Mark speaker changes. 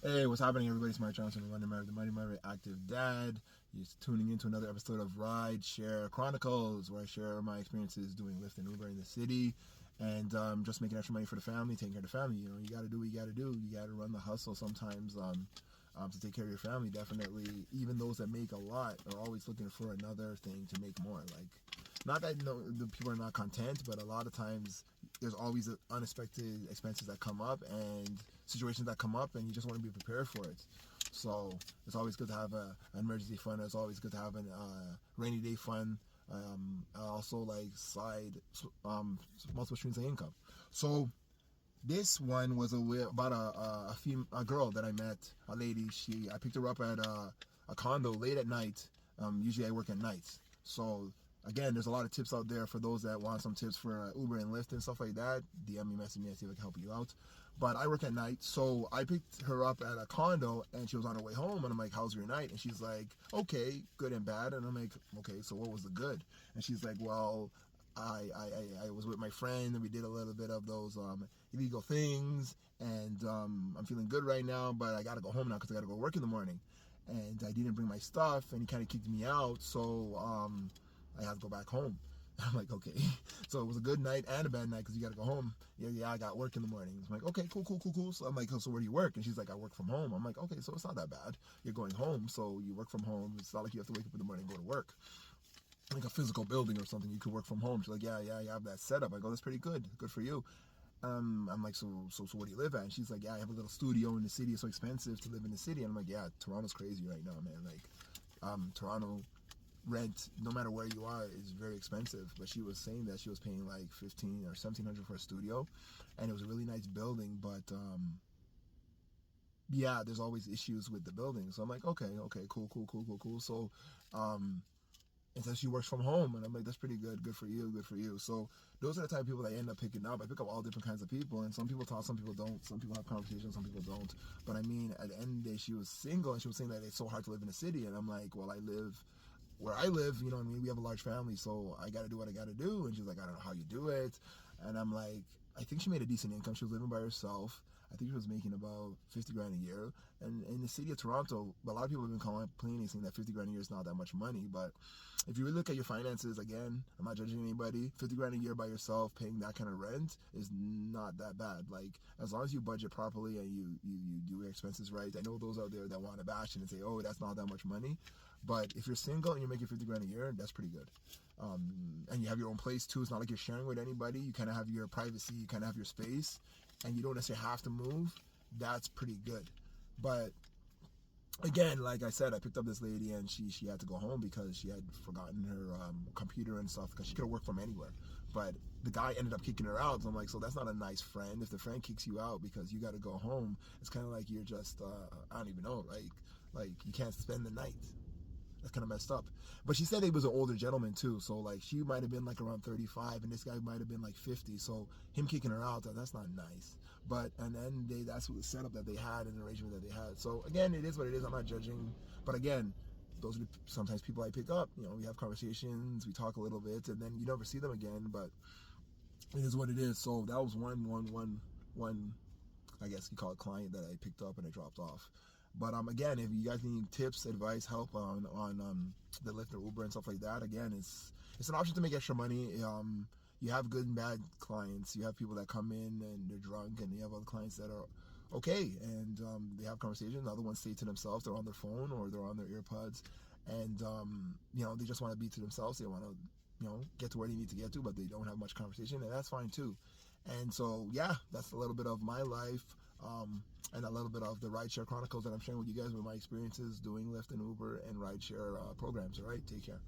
Speaker 1: Hey, what's happening, everybody? It's Mark Johnson, the Mighty Married Active Dad. You're tuning into another episode of Rideshare Chronicles, where I share my experiences doing Lyft and Uber in the city, and just making extra money for the family, taking care of the family. You know, you got to do what you got to do. You got to run the hustle sometimes to take care of your family. Definitely, even those that make a lot are always looking for another thing to make more. Like, not that the people are not content, but a lot of times there's always unexpected expenses that come up and situations that come up, and you just want to be prepared for it. So it's always good to have an emergency fund. It's always good to have a rainy day fund. Also, like side multiple streams of income. So this one was about a girl that I met, a lady. I picked her up at a condo late at night. Usually I work at nights, so again, there's a lot of tips out there for those that want some tips for Uber and Lyft and stuff like that. DM me, message me, and see if I can help you out. But I work at night, so I picked her up at a condo, and she was on her way home, and I'm like, how's your night? And she's like, okay, good and bad. And I'm like, okay, so what was the good? And she's like, well, I was with my friend, and we did a little bit of those illegal things, and I'm feeling good right now, but I gotta go home now because I gotta go work in the morning. And I didn't bring my stuff, and he kind of kicked me out, so I had to go back home. I'm like, okay. So it was a good night and a bad night because you got to go home. Yeah, I got work in the morning. I'm like, okay, cool. So I'm like, oh, so where do you work? And she's like, I work from home. I'm like, okay, so it's not that bad. You're going home, so you work from home. It's not like you have to wake up in the morning and go to work. Like a physical building or something, you could work from home. She's like, yeah, you have that setup. I go, that's pretty good. Good for you. I'm like, so where do you live at? And she's like, yeah, I have a little studio in the city. It's so expensive to live in the city. And I'm like, yeah, Toronto's crazy right now, man. Like, Toronto rent, no matter where you are, is very expensive. But she was saying that she was paying like $1,500 or $1,700 for a studio, and it was a really nice building. But yeah, there's always issues with the building. So I'm like, okay, cool. So and so she works from home, and I'm like, that's pretty good. Good for you. So those are the type of people that I end up picking up. I pick up all different kinds of people, and some people talk, some people don't. Some people have conversations, some people don't. But I mean, at the end of the day, she was single, and she was saying that it's so hard to live in a city. And I'm like, well, I live where I live, you know what I mean? We have a large family, so I got to do what I got to do. And she's like, I don't know how you do it. And I'm like, I think she made a decent income. She was living by herself. I think she was making about 50 grand a year. And in the city of Toronto, a lot of people have been complaining, saying that 50 grand a year is not that much money. But if you really look at your finances, again, I'm not judging anybody. 50 grand a year by yourself, paying that kind of rent is not that bad. Like, as long as you budget properly and you do your expenses right. I know those out there that want to bash it and say, oh, that's not that much money. But if you're single and you're making 50 grand a year, that's pretty good. And you have your own place too. It's not like you're sharing with anybody. You kind of have your privacy, you kind of have your space, and you don't necessarily have to move. That's pretty good. But again, like I said, I picked up this lady, and she had to go home because she had forgotten her computer and stuff, because she could have worked from anywhere. But the guy ended up kicking her out. So I'm like, so that's not a nice friend. If the friend kicks you out because you got to go home, it's kind of like you're just I don't even know, like you can't spend the night. That's kind of messed up. But she said he was an older gentleman too, so like she might have been like around 35, and this guy might have been like 50. So him kicking her out, that's not nice. But and then that's what the setup that they had and the arrangement that they had. So again, it is what it is. I'm not judging, but again, those are sometimes people I pick up. You know, we have conversations, we talk a little bit, and then you never see them again. But it is what it is. So that was one. I guess you call it client that I picked up and I dropped off. But again, if you guys need tips, advice, help on the Lyft or Uber and stuff like that, again, it's an option to make extra money. You have good and bad clients. You have people that come in and they're drunk, and you have other clients that are okay, and they have conversations. Other ones stay to themselves. They're on their phone or they're on their earbuds, and they just want to be to themselves. They want to get to where they need to get to, but they don't have much conversation, and that's fine too. And so, yeah, that's a little bit of my life, and a little bit of the Rideshare Chronicles that I'm sharing with you guys with my experiences doing Lyft and Uber and Rideshare programs. All right, take care.